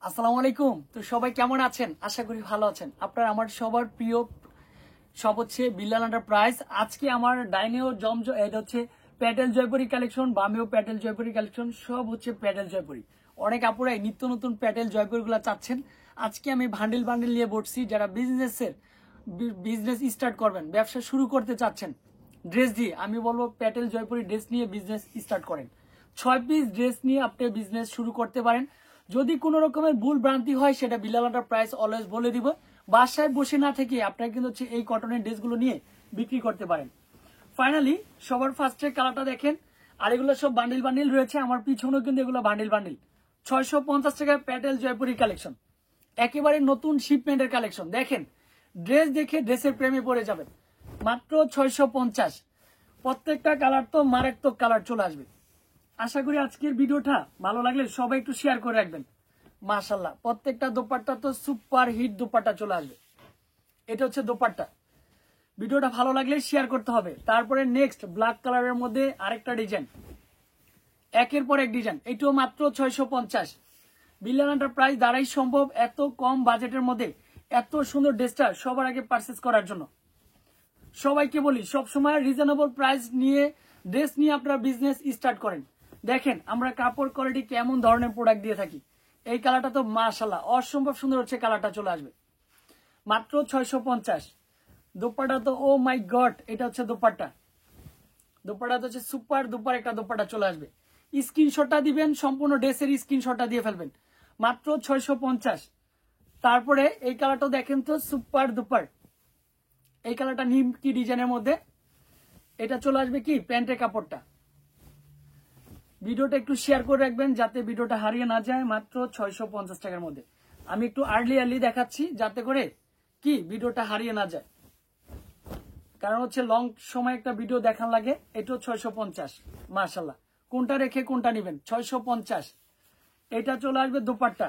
আসসালামু আলাইকুম। তো সবাই কেমন আছেন? আশা করি ভালো আছেন। আপনার আমার সবার প্রিয় সব হচ্ছে বিল্লাল এন্টারপ্রাইজ। আজকে আমার ডাইনেও এটা হচ্ছে প্যাটেল জয়পুরি কালেকশন, বামেও প্যাটেল জয়পুরি কালেকশন, সব হচ্ছে প্যাটেল জয়পুরি। অনেক আপুরাই নিত্য নতুন প্যাটেল জয়পুরি গুলা চাচ্ছেন। আজকে আমি বান্ডিল বান্ডিল নিয়ে বসছি। যারা বিজনেস স্টার্ট করবেন, ব্যবসা শুরু করতে চাচ্ছেন ড্রেস দিয়ে, আমি বলবো প্যাটেল জয়পুরি ড্রেস নিয়ে বিজনেস স্টার্ট করেন। 6 পিস ড্রেস নিয়ে আপনি বিজনেস শুরু করতে পারেন। যদি কোনো রকমের ভুল ভ্রান্তি হয় সেটা বিল্লাল এন্টারপ্রাইজ অলওয়েজ বলে দিব। বাসায় বসে না থেকে আপনারা কিন্তু হচ্ছে এই কটনের ড্রেসগুলো নিয়ে বিক্রি করতে পারেন। ফাইনালি সবার ফার্স্টে কালারটা দেখেন, আর এগুলো সব বান্ডিল বান্ডিল রয়েছে। আমার পিছনেও কিন্তু এগুলো বান্ডিল বান্ডিল। 650 টাকায় প্যাটেল জয়পুরি কালেকশন, একেবারে নতুন শিপমেন্টের কালেকশন। দেখেন ড্রেস দেখে ড্রেসের প্রেমে পড়ে যাবেন। মাত্র 650। প্রত্যেকটা কালার তো মারাত্মক কালার চলে আসবে। আশা করি আজকের ভিডিওটা ভালো লাগলে সবাই একটু শেয়ার করে রাখবেন। মাশাআল্লাহ, প্রত্যেকটা দোপাট্টা তো সুপার হিট দোপাট্টা চলে আসবে। এটা হচ্ছে দোপাট্টা। ভিডিওটা ভালো লাগলে শেয়ার করতে হবে। তারপরে নেক্সট ব্ল্যাক কালারের মধ্যে আরেকটা ডিজাইন, একের পর এক ডিজাইন। এটাও মাত্র 650। বিল্লাল এন্টারপ্রাইজ দ্বারাই সম্ভব এত কম বাজেটের মধ্যে এত সুন্দর ড্রেসটা সবার আগে পারচেস করার জন্য। সবাইকে বলি সবসময় রিজনেবল প্রাইস নিয়ে ড্রেস নিয়ে আপনারা বিজনেস স্টার্ট করেন। দেখেন আমরা কাপড় কোয়ালিটি কেমন ধরনের প্রোডাক্ট দিয়ে থাকি। এই কালারটা তো মাশাআল্লাহ অসম্ভব সুন্দর হচ্ছে, কালারটা চলে আসবে মাত্র 650। দোপাট্টা তো ও মাই গড, এটা হচ্ছে দোপাট্টা। দোপাট্টা তো হচ্ছে সুপার দুপার একটা দোপাট্টা চলে আসবে। স্ক্রিনশটটা দিবেন, সম্পূর্ণ ড্রেসের স্ক্রিনশটটা দিয়ে ফেলবেন। মাত্র 650। তারপরে এই কালারটা দেখেন তো সুপার দুপার। এই কালারটা নিম কি ডিজাইনের মধ্যে, এটা চলে আসবে কি প্যান্টের কাপড়টা। ভিডিওটা একটু শেয়ার করে রাখবেন যাতে ভিডিওটা হারিয়ে না যায়। মাত্র 650 টাকার মধ্যে আমি একটু আর্লি দেখাচ্ছি যাতে করে কি ভিডিওটা হারিয়ে না যায়, কারণ হচ্ছে লং সময় একটা ভিডিও দেখান লাগে। এটাও 650। মাশাআল্লাহ, কোনটা রেখে কোনটা নিবেন। 650। এটা চলে আসবে দোপাট্টা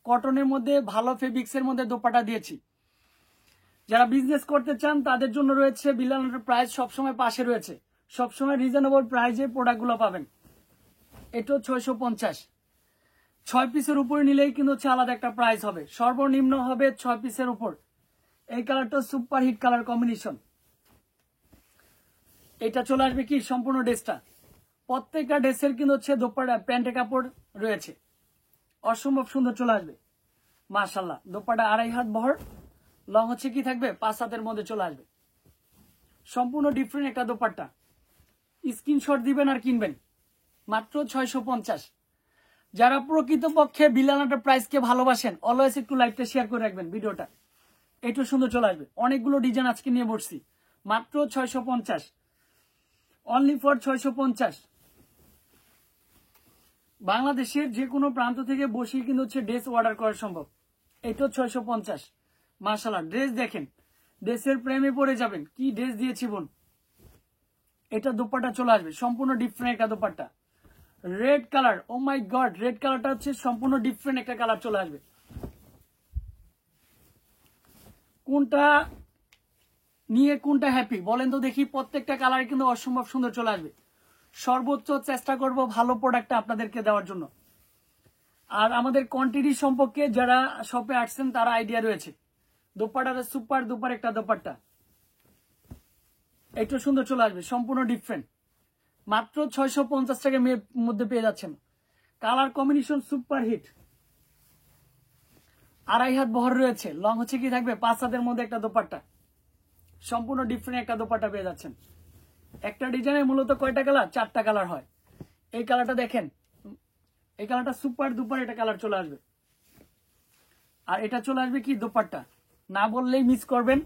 কটনের মধ্যে, ভালো ফেব্রিক্স এর মধ্যে দোপাট্টা দিয়েছি। যারা বিজনেস করতে চান তাদের জন্য রয়েছে বিল্লাল এন্টারপ্রাইজ সবসময় পাশে রয়েছে। সবসময় রিজনেবল প্রাইসে প্রোডাক্টগুলো পাবেন। এটাও 650। 6 পিসের উপরে নিলেই কিন্তু হচ্ছে আলাদা একটা প্রাইস হবে, সর্বনিম্ন হবে 6 পিসের উপর। এই কালারটা সুপার হিট কালার কম্বিনেশন। এটা চলে আসবে কি সম্পূর্ণ ড্রেসটা। প্রত্যেকটা ড্রেসের কিন্তু হচ্ছে দোপাট্টা প্যান্টের কাপড় রয়েছে, অসম্ভব সুন্দর চলে আসবে। মাশাআল্লাহ, দোপাট্টা 2.5 হাত বহর, লং হচ্ছে কি থাকবে 5 হাতের মধ্যে চলে আসবে। সম্পূর্ণ ডিফারেন্ট একটা দোপাট্টা। স্ক্রিনশট দিবেন আর কিনবেন। মাত্র 650। যারা প্রকৃতপক্ষে বিল্লাল এন্টারপ্রাইজকে ভালোবাসেন অলওয়েজ একটু লাইভটা শেয়ার করে রাখবেন ভিডিওটা। একটু সুন্দর চলে আসবে। অনেকগুলো ডিজাইন আজকে নিয়ে বসছি। মাত্র 650, অনলি ফর 650। বাংলাদেশের যে কোনো প্রান্ত থেকে বসে কিন্তু হচ্ছে ড্রেস অর্ডার করা সম্ভব। এটাও 650। মাশাআল্লাহ, ড্রেস দেখেন, ড্রেসের প্রেমে পড়ে যাবেন। কি ড্রেস দিয়েছি বোন। এটা দোপাট্টা চলে আসবে সম্পূর্ণ ডিফারেন্ট একটা দোপাট্টা। রেড কালার, ও মাই গড, রেড কালারটা হচ্ছে সম্পূর্ণ ডিফারেন্ট একটা কালার চলে আসবে। কোনটা নিয়ে কোনটা হ্যাপি বলেন তো দেখি। প্রত্যেকটা কালার কিন্তু অসম্ভব সুন্দর চলে আসবে। সর্বোচ্চ চেষ্টা করব ভালো প্রোডাক্টটা আপনাদেরকে দেওয়ার জন্য। আর আমাদের কোয়ান্টিটি সম্পর্কে যারা শপে আসছেন তারা আইডিয়া রয়েছে। দোপাট্টাটা সুপার দুপার একটা দোপাট্টা, একটু সুন্দর চলে আসবে, সম্পূর্ণ ডিফারেন্ট। মাত্র 650 টাকার মধ্যে পেয়ে যাচ্ছেন। Colour combination super hit. 2.5 হাত বহর রয়েছে, লং হচ্ছে কি থাকবে 5 হাতের মধ্যে একটা দোপাট্টা। সম্পূর্ণ ডিফারেন্ট একটা দোপাট্টা পেয়ে যাচ্ছেন। একটা ডিজাইনের মূলত কয়টা কালার? 4টা কালার হয়। এই কালারটা দেখেন, এই কালারটা সুপার দুপার একটা কালার চলে আসবে। আর এটা চলে আসবে কি দোপাট্টা। না বললেই মিস করবেন,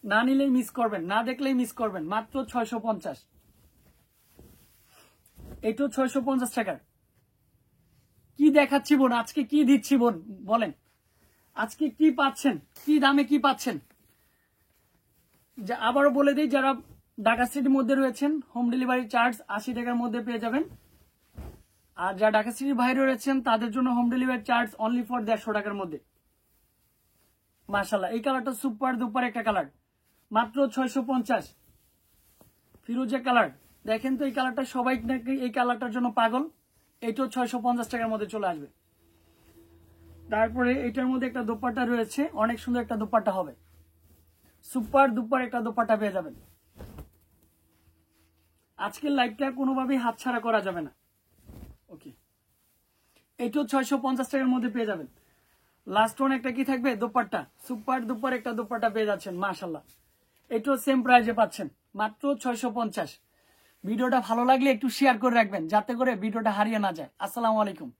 না নিলেই মিস করবেন, না দেখলেই মিস করবেন। মাত্র 650। এটাও 650 টাকার। কি দেখাচ্ছি বোন, আজকে কি দিচ্ছি বোন বলেন। আজকে কি পাচ্ছেন, কি দামে কি পাচ্ছেন। আবারও বলে দিই, যারা ঢাকা সিটির মধ্যে রয়েছেন হোম ডেলিভারি চার্জ 80 টাকার মধ্যে পেয়ে যাবেন। আর যারা ঢাকা সিটির বাইরে রয়েছেন তাদের জন্য home delivery charge only for 150 টাকার মধ্যে। মাশাআল্লাহ, এই কালারটা সুপার দুপার একটা কালার। মাত্র 650। ফিরোজা কালার দেখেন তো, এই কালারটা সবাই নাকি এই কালারটার জন্য পাগল। এটাও 650 টাকার মধ্যে চলে আসবে। তারপরে এটার মধ্যে একটা দোপাট্টা রয়েছে, অনেক সুন্দর একটা দোপাট্টা হবে, সুপার দুপার একটা দোপাট্টা পেয়ে যাবেন। আজকের লাইভটা কোনোভাবেই হাতছাড়া করা যাবে না। ওকে, এটাও 650 টাকার মধ্যে পেয়ে যাবেন। লাস্ট ওয়ান একটা কি থাকবে, দোপাট্টা, সুপার দুপার একটা দোপাট্টা পেয়ে যাচ্ছেন মাশাল্লাহ। এটাও সেম প্রাইসে পাচ্ছেন, মাত্র 650। ভিডিওটা ভালো লাগলে একটু শেয়ার করে রাখবেন যাতে করে ভিডিওটা হারিয়ে না যায়। আসসালামু আলাইকুম।